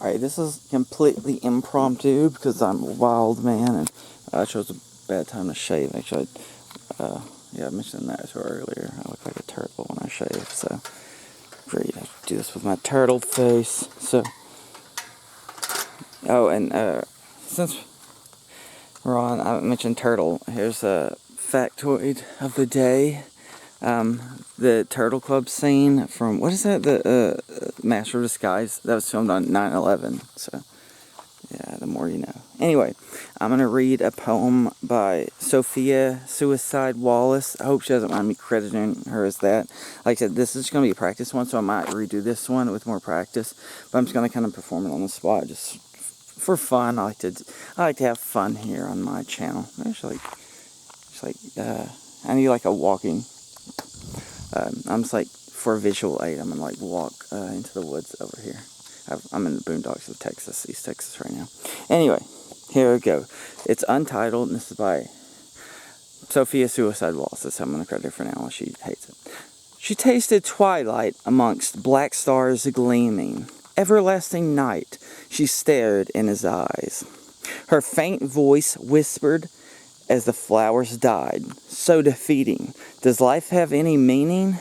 Alright, this is completely impromptu because I'm a wild man and I chose a bad time to shave. Actually, yeah, I mentioned that to her earlier. I look like a turtle when I shave, so great. I do this with my turtle face. So, oh, and since we're on, I mentioned turtle. Here's a factoid of the day. The Turtle Club scene from, what is that, the Master of Disguise, that was filmed on 9/11, so, yeah, the more you know. Anyway, I'm going to read a poem by Sofia Suicide Wallace. I hope she doesn't mind me crediting her as that. Like I said, this is going to be a practice one, so I might redo this one with more practice, but I'm just going to kind of perform it on the spot, just for fun. I like to have fun here on my channel. Actually, I need like a walking... I'm just like, for a visual aid, I'm going to like walk into the woods over here. I'm in the boondocks of Texas, East Texas right now. Anyway, here we go. It's untitled, and this is by Sofia Suicide Wallace. That's how I'm going to credit her for now, unless she hates it. She tasted twilight amongst black stars gleaming. Everlasting night, she stared in his eyes. Her faint voice whispered as the flowers died, so defeating. Does life have any meaning?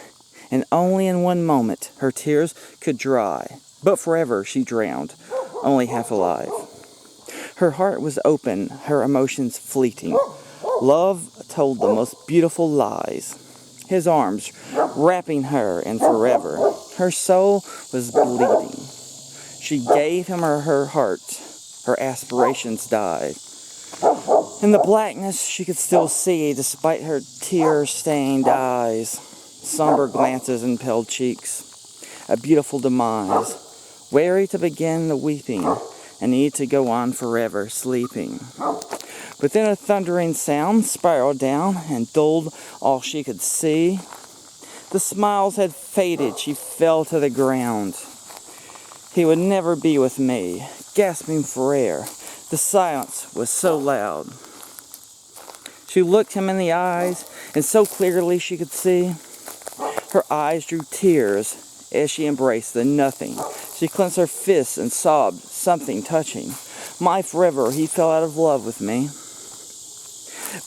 And only in one moment her tears could dry, but forever she drowned, only half alive. Her heart was open, her emotions fleeting. Love told the most beautiful lies. His arms wrapping her in forever. Her soul was bleeding. She gave him her heart. Her aspirations died. In the blackness she could still see, despite her tear-stained eyes, somber glances and pale cheeks, a beautiful demise, weary to begin the weeping, and need to go on forever sleeping. But then a thundering sound spiraled down and dulled all she could see. The smiles had faded, she fell to the ground. He would never be with me, gasping for air. The silence was so loud. She looked him in the eyes, and so clearly she could see. Her eyes drew tears as she embraced the nothing. She clenched her fists and sobbed, something touching. My forever, he fell out of love with me.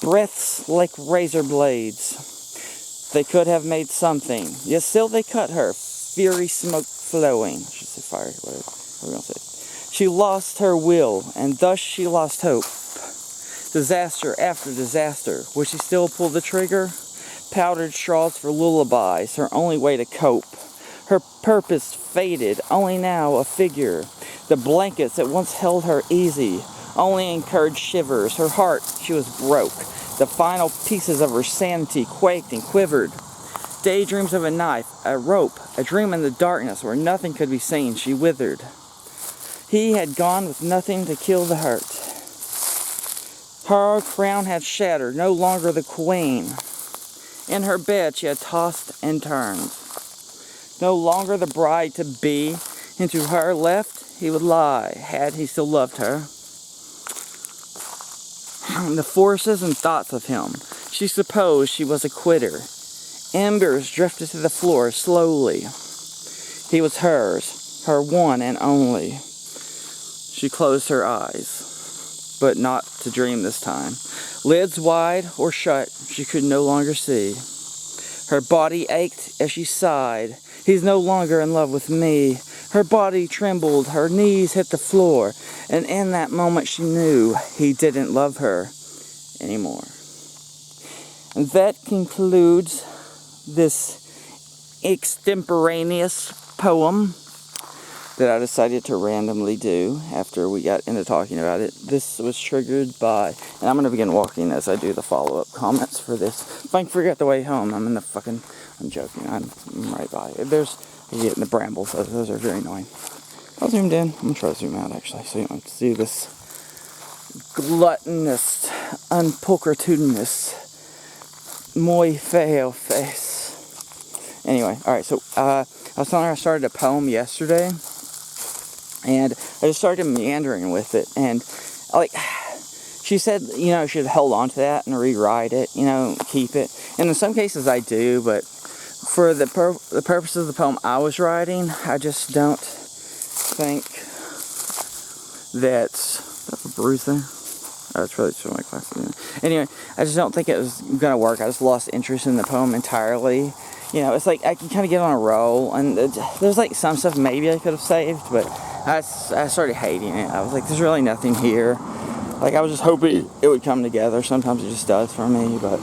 Breaths like razor blades. They could have made something, yet still they cut her. Fury smoke flowing. I should say fire, whatever we're going to say. She lost her will, and thus she lost hope. Disaster after disaster. Would she still pull the trigger? Powdered straws for lullabies, her only way to cope. Her purpose faded, only now a figure. The blankets that once held her easy only incurred shivers. Her heart, she was broke. The final pieces of her sanity quaked and quivered. Daydreams of a knife, a rope, a dream in the darkness where nothing could be seen, she withered. He had gone with nothing to kill the hurt. Her crown had shattered, no longer the queen. In her bed she had tossed and turned. No longer the bride to be. Into her left he would lie, had he still loved her. The forces and thoughts of him. She supposed she was a quitter. Embers drifted to the floor slowly. He was hers, her one and only. She closed her eyes, but not to dream this time. Lids wide or shut, she could no longer see. Her body ached as she sighed. He's no longer in love with me. Her body trembled, her knees hit the floor, and in that moment she knew he didn't love her anymore. And that concludes this extemporaneous poem that I decided to randomly do after we got into talking about it. This was triggered by, and I'm going to begin walking as I do the follow-up comments for this. If I can figure out the way home, I'm joking, I'm right by it. I get in the brambles, those are very annoying. I'll zoom in, I'm going to try to zoom out actually, so you can see this gluttonous, unpulchritudinous, muy feo face. Anyway, alright, so I was telling her I started a poem yesterday, and I just started meandering with it, and like, she said, you know, I should hold on to that and rewrite it, you know, keep it. And in some cases I do, but for the purpose of the poem I was writing, I just don't think that's a bruise there. Oh, it's really showing my glasses. Anyway, I just don't think it was gonna work. I just lost interest in the poem entirely. You know, it's like I can kind of get on a roll, and there's like some stuff maybe I could have saved, but I started hating it. I was like, there's really nothing here. Like, I was just hoping it would come together. Sometimes it just does for me, but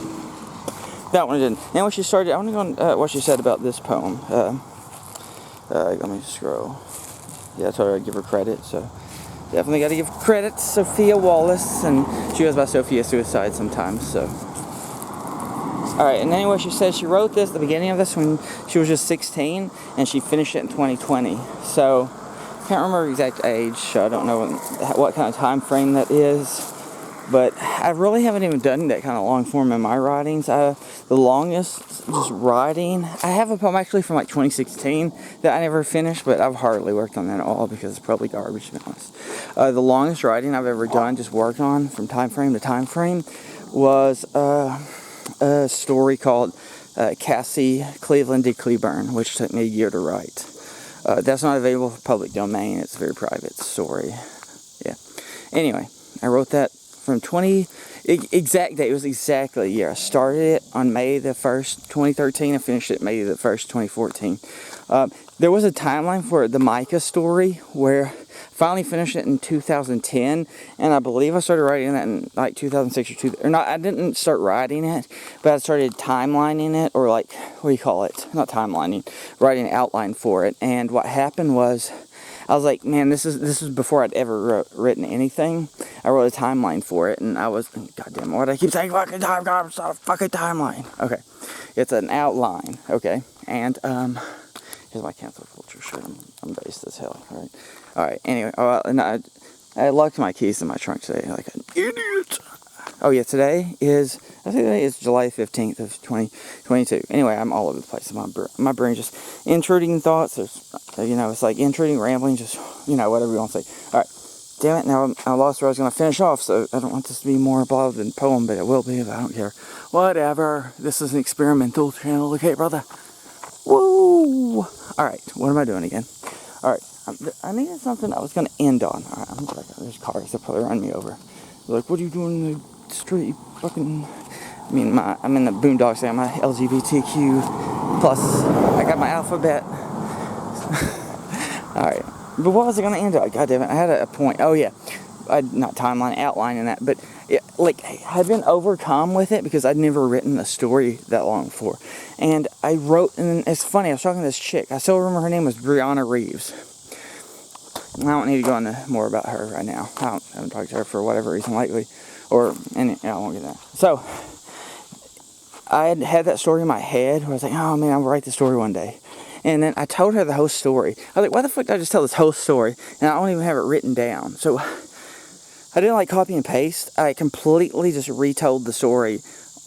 that one didn't. And when she started, I want to go on what she said about this poem. Let me scroll. Yeah, I told her I'd give her credit, so definitely got to give credit to Sofia Wallace, and she goes by Sofia Suicide sometimes, so. Alright, and anyway, she said she wrote this, the beginning of this, when she was just 16, and she finished it in 2020. So, I can't remember her exact age, so I don't know what kind of time frame that is. But I really haven't even done that kind of long form in my writings. The longest just writing, I have a poem actually from like 2016 that I never finished, but I've hardly worked on that at all because it's probably garbage, to be honest. The longest writing I've ever done, just worked on from time frame to time frame, was a story called Cassie Cleveland did Cleburne, which took me a year to write. That's not available for public domain. It's a very private story. Yeah. Anyway, I wrote that from exact date. It was exactly a year. I started it on May the 1st, 2013. I finished it May the 1st, 2014. There was a timeline for the Micah story where I finally finished it in 2010, and I believe I started writing that in like 2006 or not. I didn't start writing it, but I started timelining it, or like, what do you call it? Not timelining, writing an outline for it. And what happened was, I was like, man, this is before I'd ever written anything. I wrote a timeline for it, and I was, goddamn, why do I keep saying fucking timeline? It's not a fucking timeline. Okay, it's an outline. Okay, and here's my cancel culture shirt. I'm based as hell. All right. Anyway, and I locked my keys in my trunk today, like an idiot. Oh yeah, today is July 15th of 2022. Anyway, I'm all over the place. My brain just intruding thoughts. There's, it's like intruding, rambling, just, whatever you want to say. All right, damn it, now I lost where I was going to finish off, so I don't want this to be more blah than poem, but it will be, but I don't care. Whatever, this is an experimental channel, okay, brother? Woo! All right, what am I doing again? All right, I needed something I was going to end on. All right, there's cars that probably run me over. They're like, what are you doing in the street? You fucking... I'm in the boondocks. I got my LGBTQ plus. I got my alphabet. Alright. But what was I going to end on? God damn it. I had a point. Oh, yeah. Not timeline, outline and that. But, I'd been overcome with it because I'd never written a story that long before. And I wrote, and it's funny, I was talking to this chick. I still remember her name was Brianna Reeves. I don't need to go into more about her right now. I haven't talked to her for whatever reason lately. I won't get that. So, I had that story in my head where I was like, oh man, I'll write the story one day. And then I told her the whole story. I was like, why the fuck did I just tell this whole story? And I don't even have it written down. So, I didn't copy and paste. I completely just retold the story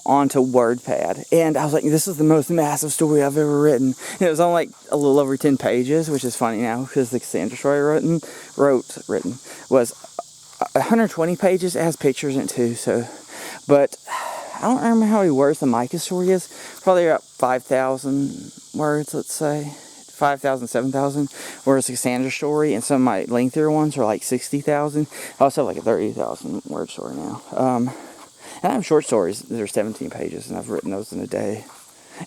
onto WordPad. And I was like, this is the most massive story I've ever written. And it was on a little over 10 pages, which is funny now because the Cassandra story I written was 120 pages. It has pictures in it too. So, but I don't remember how many words the Micah story is. Probably about 5,000 words, let's say. 5,000, 7,000. Whereas the Cassandra story and some of my lengthier ones are like 60,000. I also have a 30,000 word story now. And I have short stories. They're 17 pages, and I've written those in a day.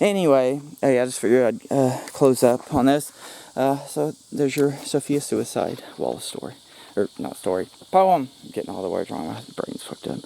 Anyway, I just figured I'd close up on this. So there's your Sofia Suicide Wallace story. Or, not story. Poem. I'm getting all the words wrong. My brain's fucked up.